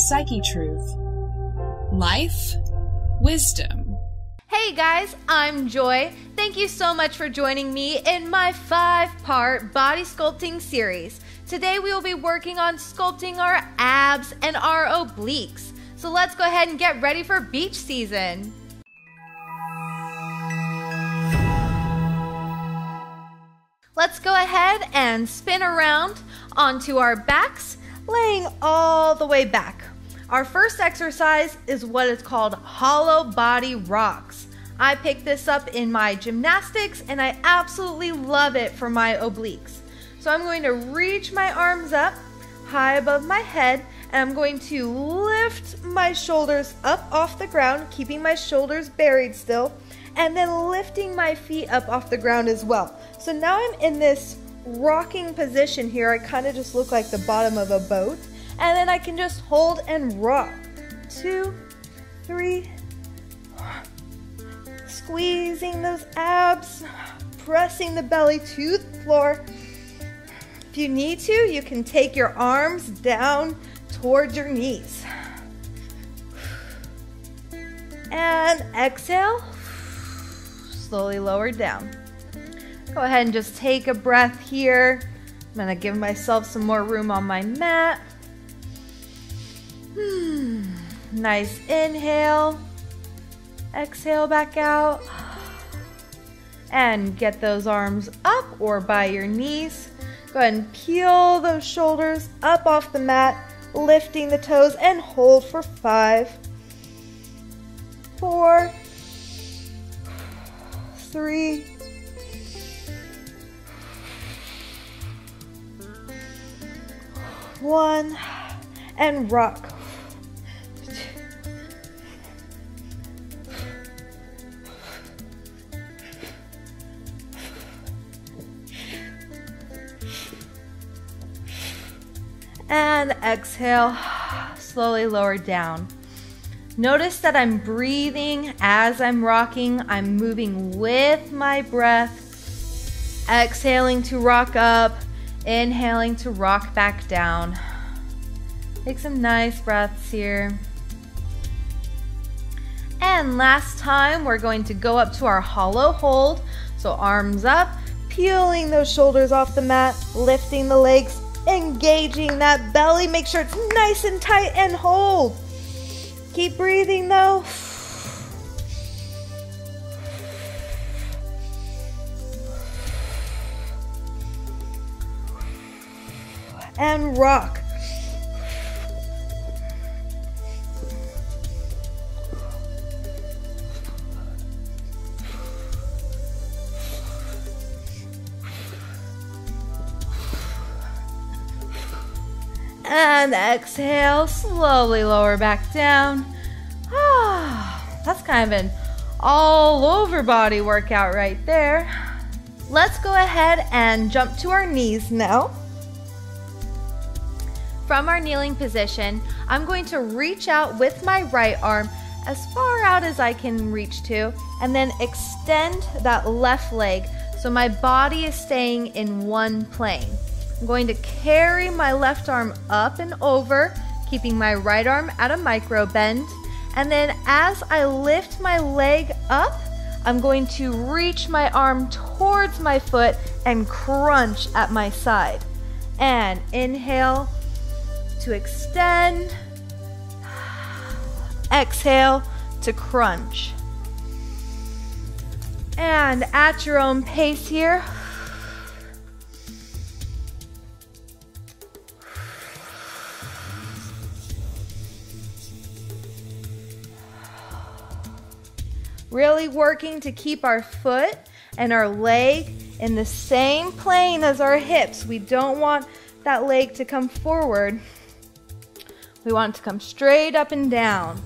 Psyche Truth. Life, wisdom. Hey guys, I'm Joy. Thank you so much for joining me in my 5-part body sculpting series. Today we will be working on sculpting our abs and our obliques. So let's go ahead and get ready for beach season. Let's go ahead and spin around onto our backs, laying all the way back. Our first exercise is what is called hollow body rocks. I picked this up in my gymnastics and I absolutely love it for my obliques. So I'm going to reach my arms up high above my head and I'm going to lift my shoulders up off the ground, keeping my shoulders buried still, and then lifting my feet up off the ground as well. So now I'm in this rocking position here. I kind of just look like the bottom of a boat, and then I can just hold and rock. 2, 3, squeezing those abs, pressing the belly to the floor. If you need to, you can take your arms down towards your knees. And exhale, slowly lower down. Go ahead and just take a breath here. I'm gonna give myself some more room on my mat. Nice inhale. Exhale back out. And get those arms up or by your knees. Go ahead and peel those shoulders up off the mat, lifting the toes, and hold for 5, 4, 3, 1, and rock. And exhale, slowly lower down. Notice that I'm breathing as I'm rocking. I'm moving with my breath. Exhaling to rock up, inhaling to rock back down. Take some nice breaths here. And last time, we're going to go up to our hollow hold. So arms up, peeling those shoulders off the mat, lifting the legs, engaging that belly. Make sure it's nice and tight and hold. Keep breathing though. And rock. And exhale, slowly lower back down. That's kind of an all over body workout right there. Let's go ahead and jump to our knees now. From our kneeling position, I'm going to reach out with my right arm as far out as I can reach to, and then extend that left leg so my body is staying in one plane. I'm going to carry my left arm up and over, keeping my right arm at a micro bend. And then as I lift my leg up, I'm going to reach my arm towards my foot and crunch at my side. And inhale to extend. Exhale to crunch. And at your own pace here, really working to keep our foot and our leg in the same plane as our hips. We don't want that leg to come forward. We want it to come straight up and down.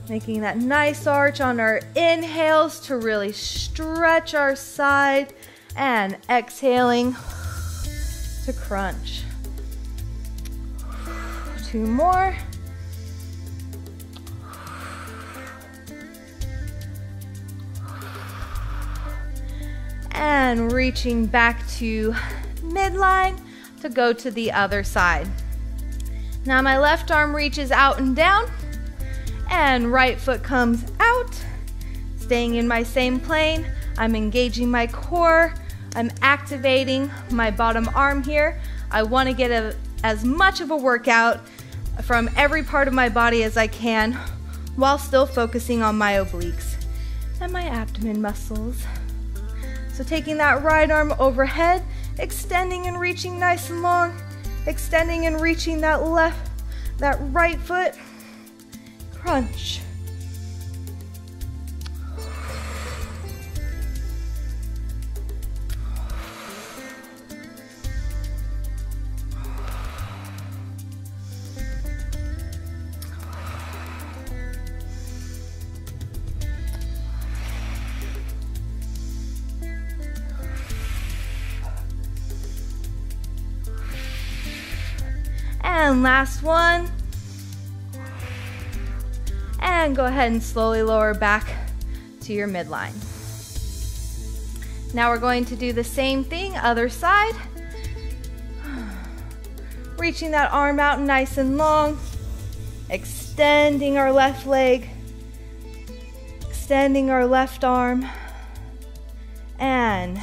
Making that nice arch on our inhales to really stretch our side, and exhaling to crunch. 2 more. And reaching back to midline to go to the other side. Now my left arm reaches out and down, and right foot comes out. Staying in my same plane, I'm engaging my core. I'm activating my bottom arm here. I want to get as much of a workout from every part of my body as I can while still focusing on my obliques and my abdomen muscles. So taking that right arm overhead, extending and reaching nice and long, extending and reaching that right foot, crunch. And last one. And go ahead and slowly lower back to your midline. Now we're going to do the same thing, other side. Reaching that arm out nice and long. Extending our left leg. Extending our left arm. And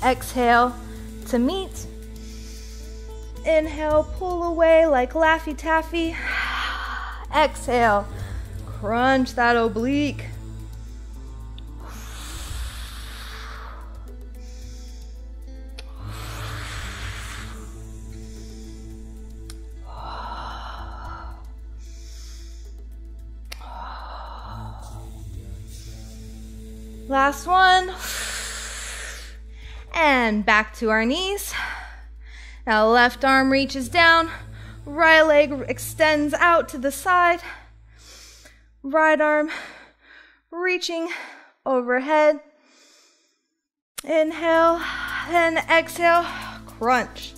exhale to meet. Inhale, pull away like Laffy Taffy. Exhale, crunch that oblique. Last one. And back to our knees. Now left arm reaches down, right leg extends out to the side, right arm reaching overhead. Inhale and exhale, crunch.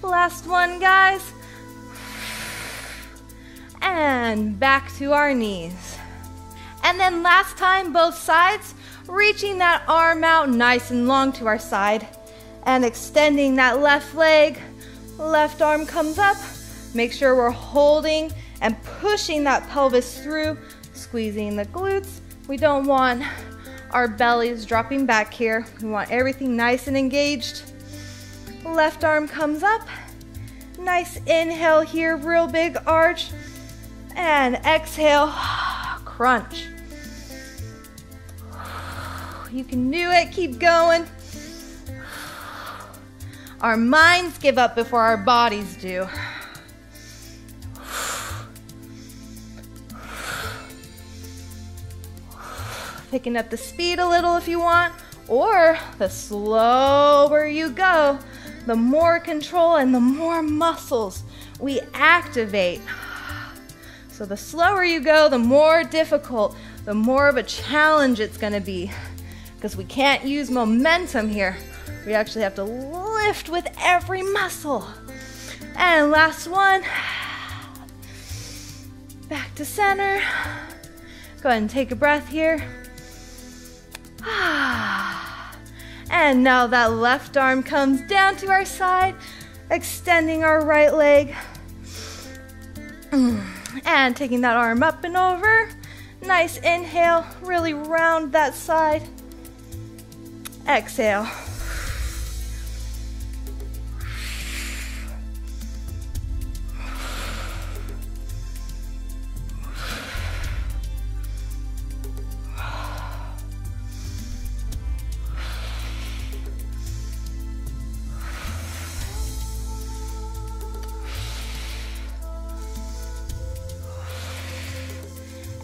Last one, guys. And back to our knees. And then last time, both sides, reaching that arm out nice and long to our side and extending that left leg. Left arm comes up. Make sure we're holding and pushing that pelvis through, squeezing the glutes. We don't want our bellies dropping back here. We want everything nice and engaged. Left arm comes up. Nice inhale here, real big arch. And exhale, crunch. You can do it, keep going. Our minds give up before our bodies do. Picking up the speed a little if you want, or the slower you go, the more control and the more muscles we activate. So the slower you go, the more difficult, the more of a challenge it's gonna be, because we can't use momentum here. We actually have to lift with every muscle. And last one. Back to center. Go ahead and take a breath here. And now that left arm comes down to our side, extending our right leg. And taking that arm up and over. Nice inhale, really round that side. Exhale.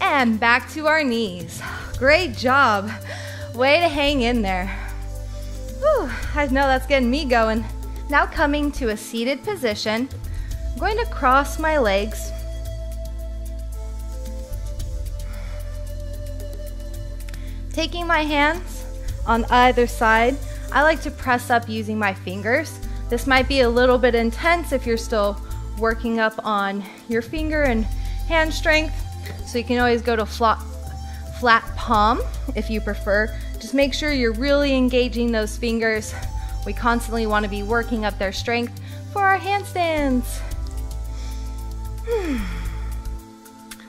And back to our knees. Great job. Way to hang in there. Whew, I know that's getting me going. Now coming to a seated position, I'm going to cross my legs. Taking my hands on either side, I like to press up using my fingers. This might be a little bit intense if you're still working up on your finger and hand strength. So you can always go to flat palm if you prefer. Just make sure you're really engaging those fingers. We constantly want to be working up their strength for our handstands.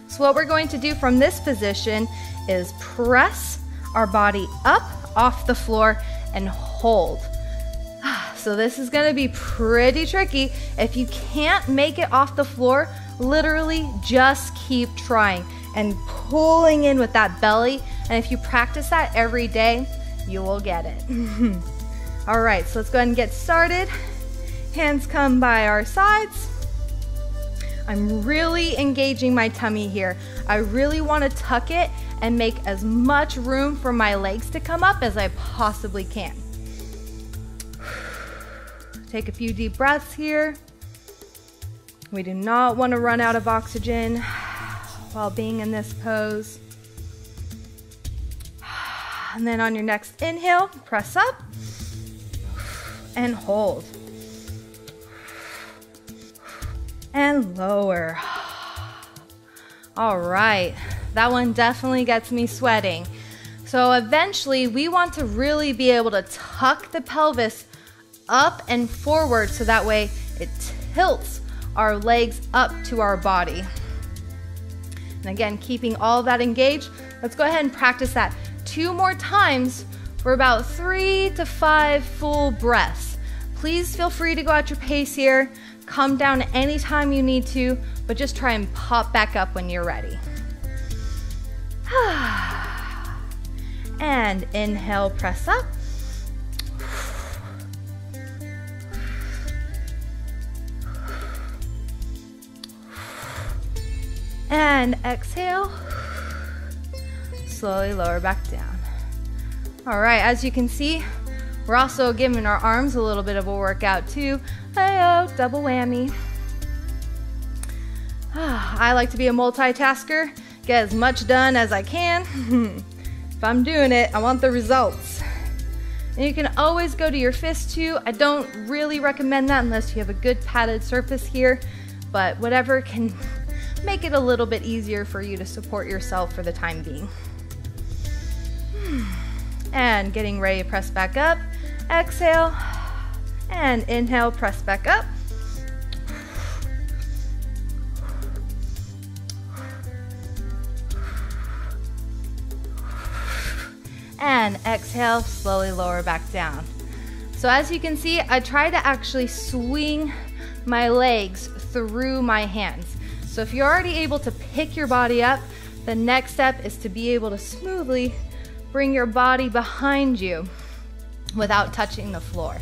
So what we're going to do from this position is press our body up off the floor and hold. So this is going to be pretty tricky. If you can't make it off the floor, literally just keep trying and pulling in with that belly. And if you practice that every day, you will get it. All right, so let's go ahead and get started. Hands come by our sides. I'm really engaging my tummy here. I really want to tuck it and make as much room for my legs to come up as I possibly can. Take a few deep breaths here. We do not want to run out of oxygen while being in this pose. And then on your next inhale, press up and hold. And lower. All right, that one definitely gets me sweating. So eventually we want to really be able to tuck the pelvis up and forward so that way it tilts our legs up to our body. And again, keeping all of that engaged, let's go ahead and practice that 2 more times for about 3 to 5 full breaths. Please feel free to go at your pace here. Come down anytime you need to, but just try and pop back up when you're ready. And inhale, press up. And exhale, slowly lower back down. All right, as you can see, we're also giving our arms a little bit of a workout too. Hey-oh, double whammy. I like to be a multitasker, get as much done as I can. If I'm doing it, I want the results. And you can always go to your fist too. I don't really recommend that unless you have a good padded surface here, but whatever can make it a little bit easier for you to support yourself for the time being. And getting ready to press back up. Exhale and inhale, press back up. And exhale, slowly lower back down. So as you can see, I try to actually swing my legs through my hands. So if you're already able to pick your body up, the next step is to be able to smoothly bring your body behind you without touching the floor.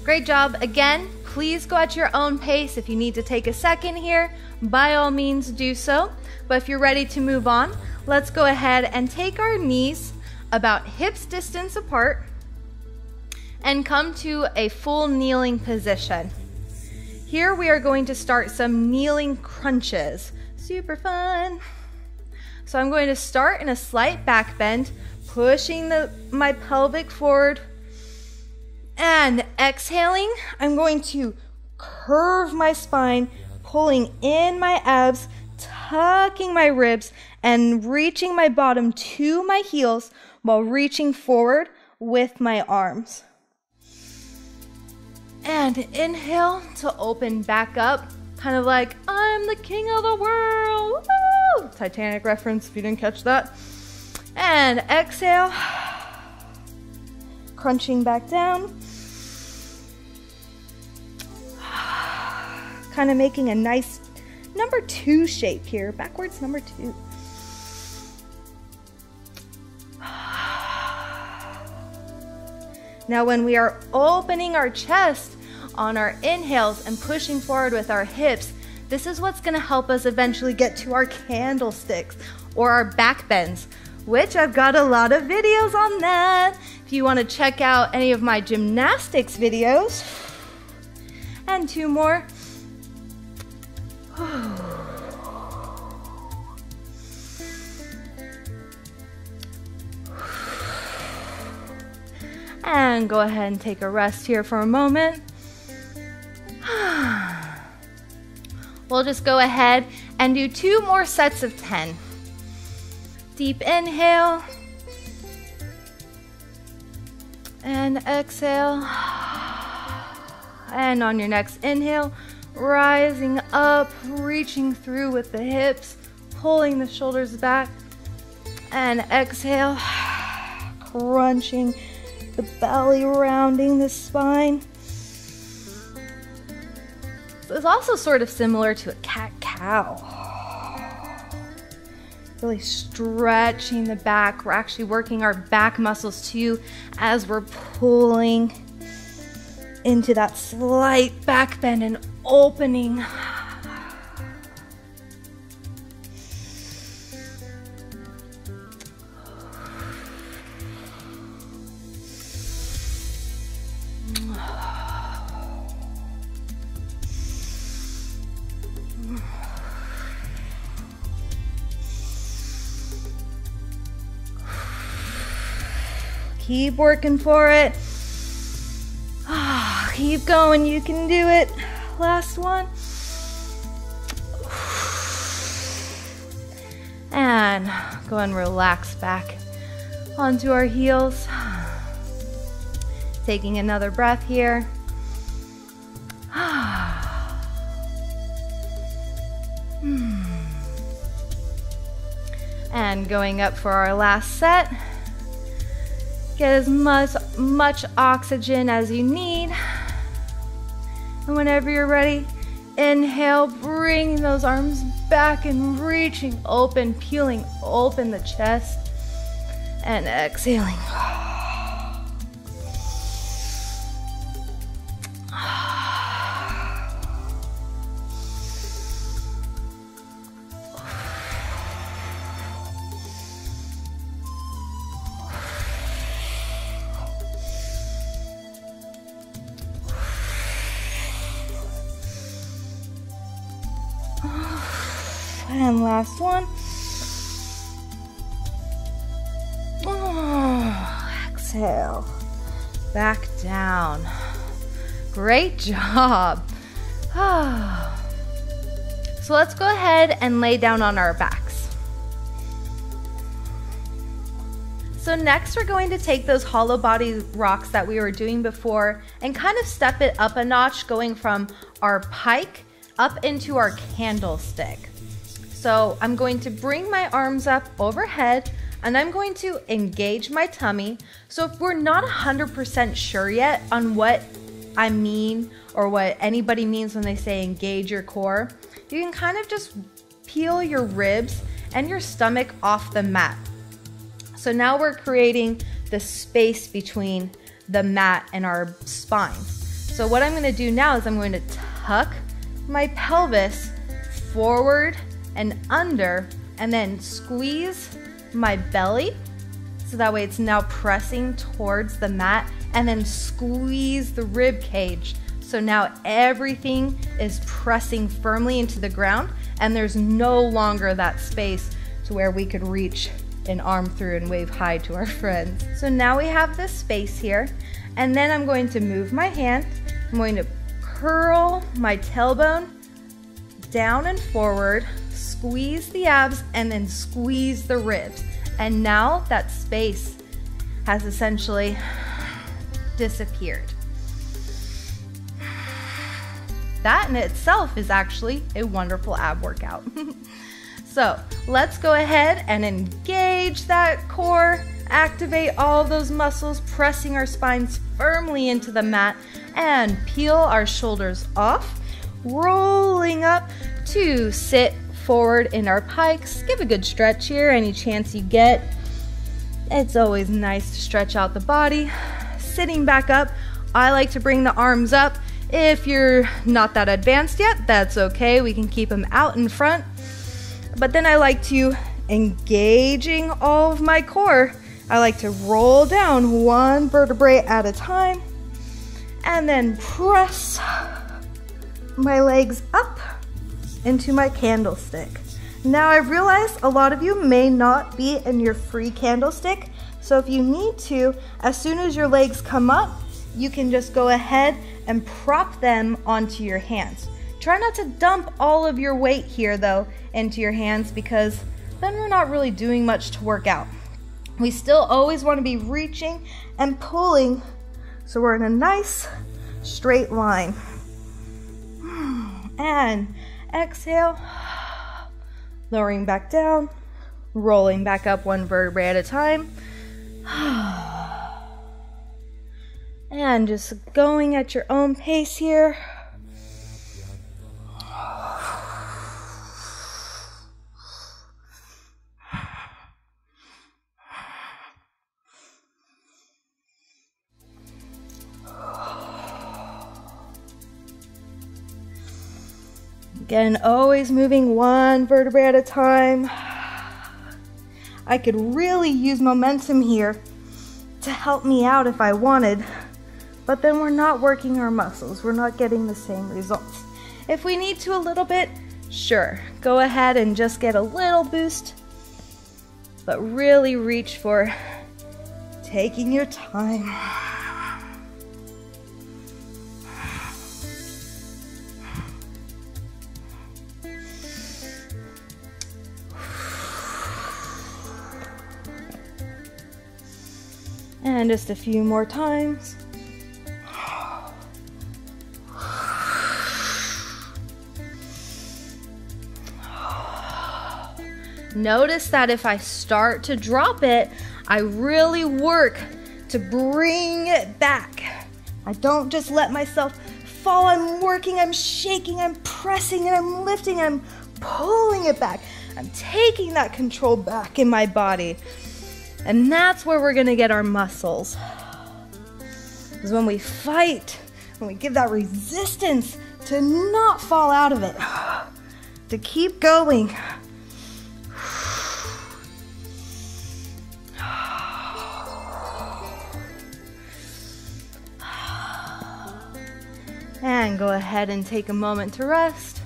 Great job. Again, please go at your own pace. If you need to take a second here, by all means do so. But if you're ready to move on, let's go ahead and take our knees about hips distance apart and come to a full kneeling position. Here we are going to start some kneeling crunches. Super fun. So I'm going to start in a slight back bend, pushing my pelvic forward. And exhaling, I'm going to curve my spine, pulling in my abs, tucking my ribs, and reaching my bottom to my heels while reaching forward with my arms. And inhale to open back up, kind of like, I'm the king of the world. Woo! Titanic reference if you didn't catch that. And exhale, crunching back down. Kind of making a nice number 2 shape here, backwards number 2. Now when we are opening our chest on our inhales and pushing forward with our hips, this is what's going to help us eventually get to our candlesticks or our back bends, which I've got a lot of videos on that. If you want to check out any of my gymnastics videos, and 2 more. And go ahead and take a rest here for a moment. We'll just go ahead and do 2 more sets of 10. Deep inhale. And exhale. And on your next inhale, rising up, reaching through with the hips, pulling the shoulders back. And exhale, crunching the belly, rounding the spine. So it's also sort of similar to a cat-cow. Really stretching the back. We're actually working our back muscles too as we're pulling into that slight back bend and opening. Keep working for it. Keep going, you can do it. Last one. And go and relax back onto our heels. Taking another breath here. And going up for our last set. Get as much oxygen as you need. And whenever you're ready, inhale, bring those arms back and reaching open, peeling open the chest. And exhaling. And last one. Exhale. Back down. Great job. So let's go ahead and lay down on our backs. So next we're going to take those hollow body rocks that we were doing before and kind of step it up a notch, going from our pike up into our candlestick. So I'm going to bring my arms up overhead and I'm going to engage my tummy. So if we're not 100% sure yet on what I mean or what anybody means when they say engage your core, you can kind of just peel your ribs and your stomach off the mat. So now we're creating the space between the mat and our spine. So what I'm going to do now is I'm going to tuck my pelvis forward and under, and then squeeze my belly so that way it's now pressing towards the mat, and then squeeze the rib cage so now everything is pressing firmly into the ground and there's no longer that space to where we could reach an arm through and wave hi to our friends. So now we have this space here, and then I'm going to move my hand. I'm going to curl my tailbone down and forward, squeeze the abs, and then squeeze the ribs. And now that space has essentially disappeared. That in itself is actually a wonderful ab workout. So let's go ahead and engage that core, activate all those muscles, pressing our spines firmly into the mat, and peel our shoulders off, rolling up to sit forward in our pikes. Give a good stretch here any chance you get. It's always nice to stretch out the body. Sitting back up, I like to bring the arms up. If you're not that advanced yet, that's okay. We can keep them out in front. But then I like to, engaging all of my core, I like to roll down one vertebrae at a time and then press my legs up into my candlestick. Now I realize a lot of you may not be in your free candlestick, so if you need to, as soon as your legs come up, you can just go ahead and prop them onto your hands. Try not to dump all of your weight here though into your hands, because then we're not really doing much to work out. We still always want to be reaching and pulling so we're in a nice straight line. And exhale, lowering back down, rolling back up one vertebrae at a time. And just going at your own pace here. Again, always moving one vertebrae at a time. I could really use momentum here to help me out if I wanted, but then we're not working our muscles. We're not getting the same results. If we need to a little bit, sure, go ahead and just get a little boost, but really reach for taking your time. And just a few more times. Notice that if I start to drop it, I really work to bring it back. I don't just let myself fall. I'm working, I'm shaking, I'm pressing, and I'm lifting, I'm pulling it back. I'm taking that control back in my body. And that's where we're gonna get our muscles. Is when we fight, when we give that resistance to not fall out of it, to keep going. And go ahead and take a moment to rest.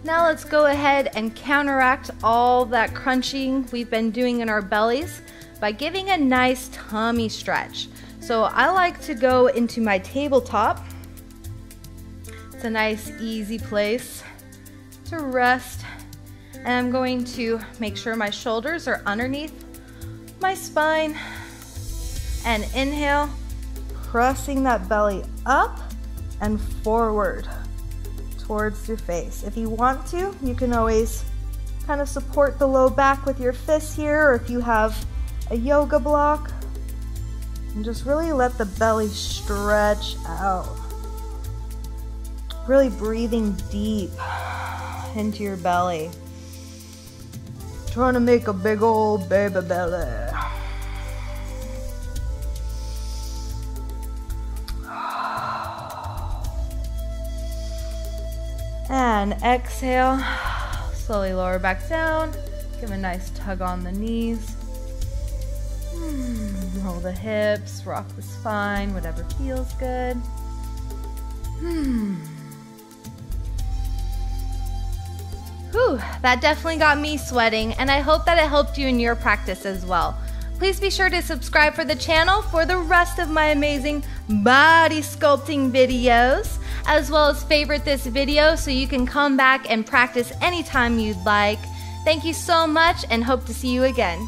Now let's go ahead and counteract all that crunching we've been doing in our bellies by giving a nice tummy stretch. So I like to go into my tabletop. It's a nice, easy place to rest. And I'm going to make sure my shoulders are underneath my spine. And inhale, pressing that belly up and forward towards your face. If you want to, you can always kind of support the low back with your fists here, or if you have a yoga block, and just really let the belly stretch out. Really breathing deep into your belly. Trying to make a big old baby belly. And exhale, slowly lower back down. Give a nice tug on the knees. Roll the hips, rock the spine, whatever feels good. Whew, that definitely got me sweating, and I hope that it helped you in your practice as well. Please be sure to subscribe for the channel for the rest of my amazing body sculpting videos, as well as favorite this video so you can come back and practice anytime you'd like. Thank you so much and hope to see you again.